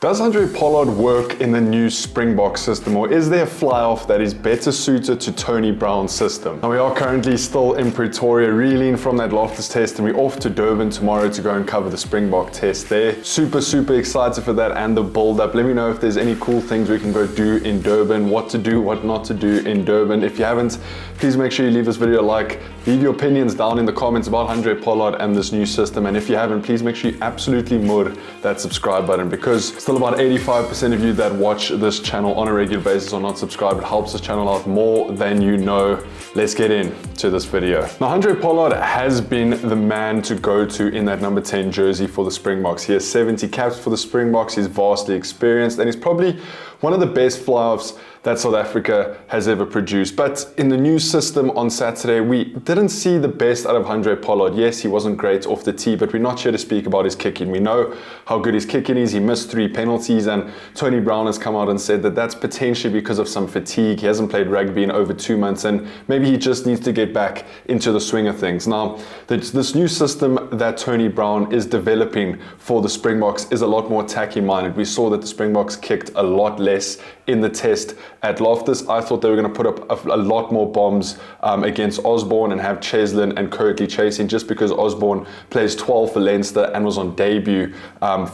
Does Andre Pollard work in the new Springbok system, or is there a fly-off that is better suited to Tony Brown's system? Now, we are currently still in Pretoria, reeling from that Loftus test, and we're off to Durban tomorrow to go and cover the Springbok test there. Super excited for that and the build-up. Let me know if there's any cool things we can go do in Durban, what to do, what not to do in Durban. If you haven't, please make sure you leave this video a like, leave your opinions down in the comments about Andre Pollard and this new system, and if you haven't, please make sure you absolutely mud that subscribe button, because still about 85% of you that watch this channel on a regular basis are not subscribed. It helps this channel out more than you know. Let's get into this video. Now, Andre Pollard has been the man to go to in that number 10 jersey for the Springboks. He has 70 caps for the Springboks. He's vastly experienced, and he's probably one of the best fly-offs that South Africa has ever produced. But in the new system on Saturday, we didn't see the best out of Andre Pollard. Yes, he wasn't great off the tee, but we're not here to speak about his kicking. We know how good his kicking is. He missed 3 penalties, and Tony Brown has come out and said that that's potentially because of some fatigue. He hasn't played rugby in over 2 months, and maybe he just needs to get back into the swing of things. Now, this new system that Tony Brown is developing for the Springboks is a lot more attacking minded. We saw that the Springboks kicked a lot less in the test at Loftus. I thought they were going to put up a lot more bombs against Osborne and have Cheslin and Kirtley chasing, just because Osborne plays 12 for Leinster and was on debut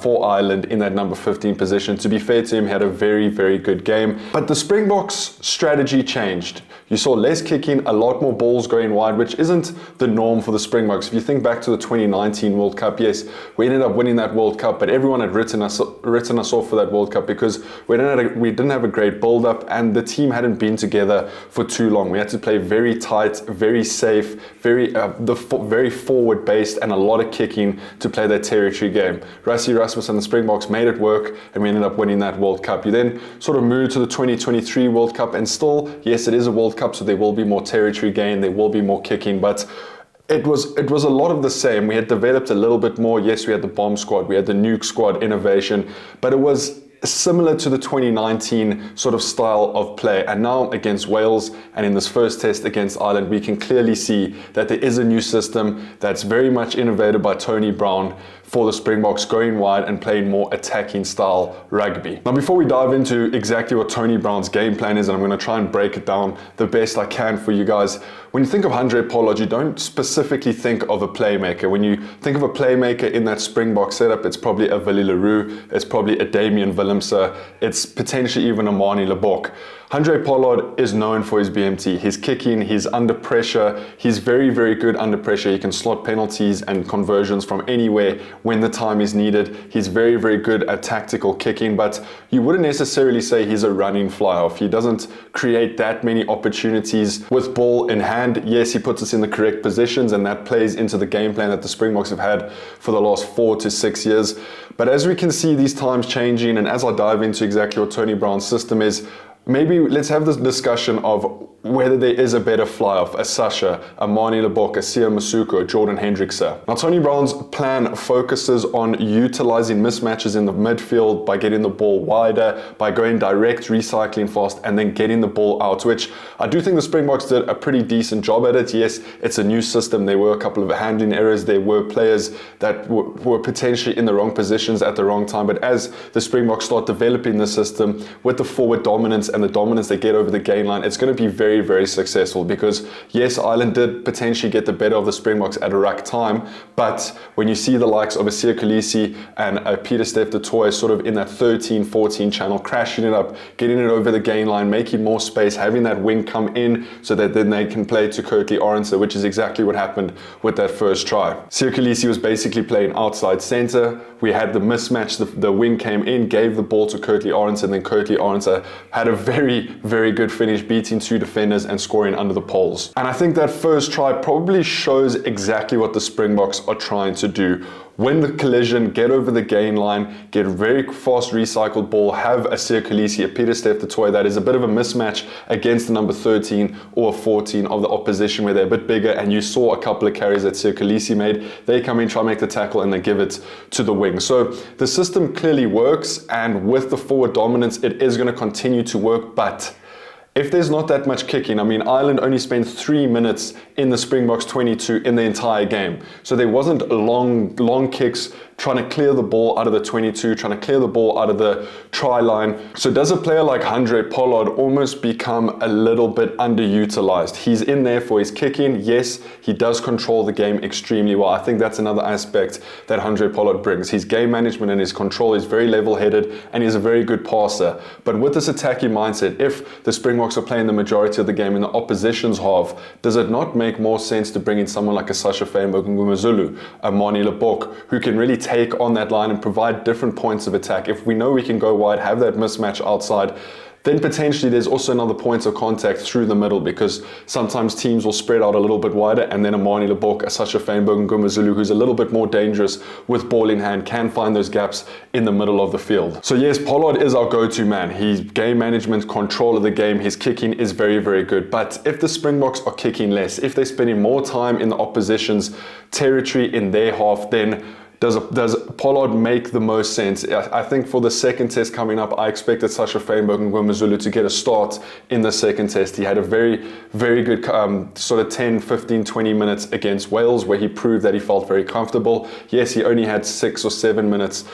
for Ireland in that number 15 position. To be fair to him, he had a very good game. But the Springboks strategy changed. You saw less kicking, a lot more balls going wide, which isn't the norm for the Springboks. If you think back to the 2019 World Cup, yes, we ended up winning that World Cup, but everyone had written us off for that World Cup because we didn't have a great build-up, and the team hadn't been together for too long. We had to play very tight, very safe, very forward-based, and a lot of kicking to play that territory game. Rassie Erasmus and the Springboks made it work, and we ended up winning that World Cup. You then sort of moved to the 2023 World Cup, and still, yes, it is a World Cup, so there will be more territory gain, there will be more kicking, but it was a lot of the same. We had developed a little bit more. Yes, we had the bomb squad, we had the nuke squad innovation, but it was similar to the 2019 sort of style of play. And now against Wales and in this first test against Ireland, we can clearly see that there is a new system that's very much innovated by Tony Brown for the Springboks, going wide and playing more attacking style rugby. Now, before we dive into exactly what Tony Brown's game plan is, and I'm going to try and break it down the best I can for you guys, when you think of Andre Pollard, you don't specifically think of a playmaker. When you think of a playmaker in that Springbok setup, it's probably a Willie Leroux, it's probably a Damian Willemse, it's potentially even a Manie Lebok. Andre Pollard is known for his BMT, his kicking, he's under pressure, he's very good under pressure. He can slot penalties and conversions from anywhere when the time is needed. He's very good at tactical kicking, but you wouldn't necessarily say he's a running fly-off. He doesn't create that many opportunities with ball in hand. Yes, he puts us in the correct positions, and that plays into the game plan that the Springboks have had for the last 4 to 6 years. But as we can see these times changing, and as I dive into exactly what Tony Brown's system is, maybe let's have this discussion of whether there is a better fly-off, a Sasha, a Manie Lebok, a Sia Masuku, a Jordan Hendrickse. Now, Tony Brown's plan focuses on utilizing mismatches in the midfield by getting the ball wider, by going direct, recycling fast, and then getting the ball out, which I do think the Springboks did a pretty decent job at it. Yes, it's a new system. There were a couple of handling errors. There were players that were potentially in the wrong positions at the wrong time. But as the Springboks start developing the system with the forward dominance and the dominance they get over the gain line, it's going to be very successful, because yes, Ireland did potentially get the better of the Springboks at a ruck time, but when you see the likes of a Siya Kolisi and a Pieter-Steph du Toit sort of in that 13-14 channel, crashing it up, getting it over the gain line, making more space, having that wing come in so that then they can play to Kirtley Arendse, which is exactly what happened with that first try. Siya Kolisi was basically playing outside centre. We had the mismatch, the wing came in, gave the ball to Kirtley Arendse, and then Kirtley Arendse had a very good finish, beating 2 defenders and scoring under the poles. And I think that first try probably shows exactly what the Springboks are trying to do. Win the collision, get over the gain line, get a very fast recycled ball, have a Siya Kolisi, a Pieter-Steph du Toit that is a bit of a mismatch against the number 13 or 14 of the opposition, where they're a bit bigger, and you saw a couple of carries that Siya Kolisi made. They come in, try to make the tackle, and they give it to the wing. So the system clearly works, and with the forward dominance, it is going to continue to work, but if there's not that much kicking, I mean, Ireland only spent 3 minutes in the Springboks 22 in the entire game. So there wasn't long kicks. trying to clear the ball out of the 22, trying to clear the ball out of the try line. So does a player like Pollard almost become a little bit underutilized? He's in there for his kicking. Yes, he does control the game extremely well. I think that's another aspect that Pollard brings. His game management and his control is very level-headed, and he's a very good passer. But with this attacking mindset, if the Springboks are playing the majority of the game in the opposition's half, does it not make more sense to bring in someone like a Sasha Ngumazulu, a Mani Lebok, who can really take on that line and provide different points of attack? If we know we can go wide, have that mismatch outside, then potentially there's also another point of contact through the middle, because sometimes teams will spread out a little bit wider, and then a Mani Lebok, a Sasha Ngumazulu, who's a little bit more dangerous with ball in hand, can find those gaps in the middle of the field. So yes, Pollard is our go-to man. His game management, control of the game, his kicking is very, very good. But if the Springboks are kicking less, if they're spending more time in the opposition's territory in their half, then does Pollard make the most sense? I think for the second test coming up, I expected Sasha Ngumazulu to get a start in the second test. He had a very, very good sort of 10, 15, 20 minutes against Wales, where he proved that he felt very comfortable. Yes, he only had 6 or 7 minutes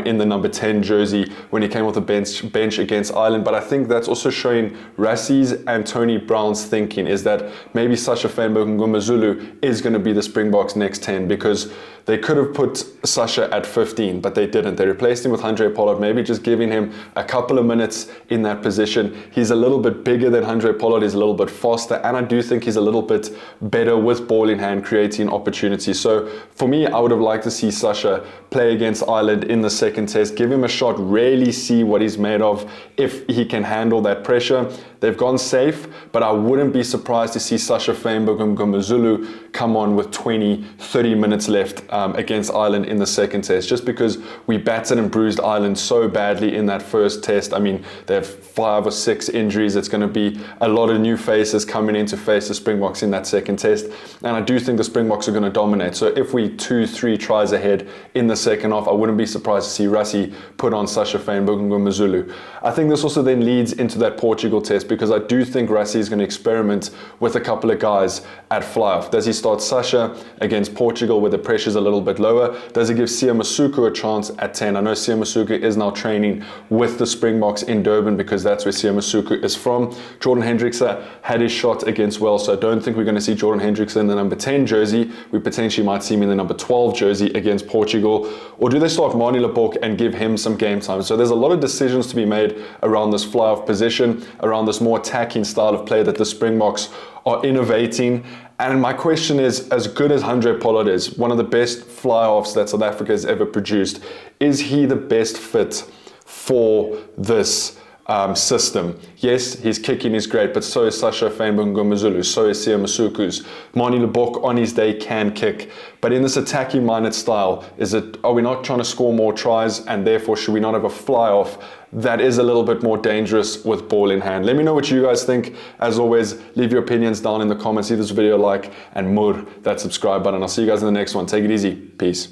in the number 10 jersey when he came off the bench against Ireland. But I think that's also showing Rassie's and Tony Brown's thinking, is that maybe Sasha Ngumazulu is going to be the Springboks' next 10, because they could have put Sasha at 15, but they didn't. They replaced him with Pollard, maybe just giving him a couple of minutes in that position. He's a little bit bigger than Pollard, he's a little bit faster, and I do think he's a little bit better with ball in hand, creating opportunities. So for me, I would have liked to see Sasha play against Ireland in the second test, give him a shot, really see what he's made of, if he can handle that pressure. They've gone safe, but I wouldn't be surprised to see Sasha Ngumazulu come on with 20, 30 minutes left against Ireland in the second test, just because we battered and bruised Ireland so badly in that first test. I mean, they have 5 or 6 injuries. It's going to be a lot of new faces coming in to face the Springboks in that second test, and I do think the Springboks are going to dominate. So if we 2-3 tries ahead in the second half, I wouldn't be surprised to see Rassie put on Sasha Ngumazulu. I think this also then leads into that Portugal test, because I do think Rassie is going to experiment with a couple of guys at fly-off. Does he start Sasha against Portugal where the pressure's a little bit lower? Does he give Siya Masuku a chance at 10? I know Siya Masuku is now training with the Springboks in Durban, because that's where Siya Masuku is from. Jordan Hendrickse had his shot against Wales, so I don't think we're going to see Jordan Hendrickse in the number 10 jersey. We potentially might see him in the number 12 jersey against Portugal. Or do they start Mani Lebok and give him some game time? So there's a lot of decisions to be made around this fly-off position, around this more attacking style of play that the Springboks are innovating. And my question is, as good as Pollard is, one of the best fly-offs that South Africa has ever produced, is he the best fit for this system? Yes, his kicking is great, but so is Sasha Ngumazulu, so is Siya Masuku's. Mani Lebok on his day can kick, but in this attacking minded style, are we not trying to score more tries, and therefore should we not have a fly-off that is a little bit more dangerous with ball in hand? Let me know what you guys think. As always, leave your opinions down in the comments, leave this video a like, and mur that subscribe button. I'll see you guys in the next one. Take it easy. Peace.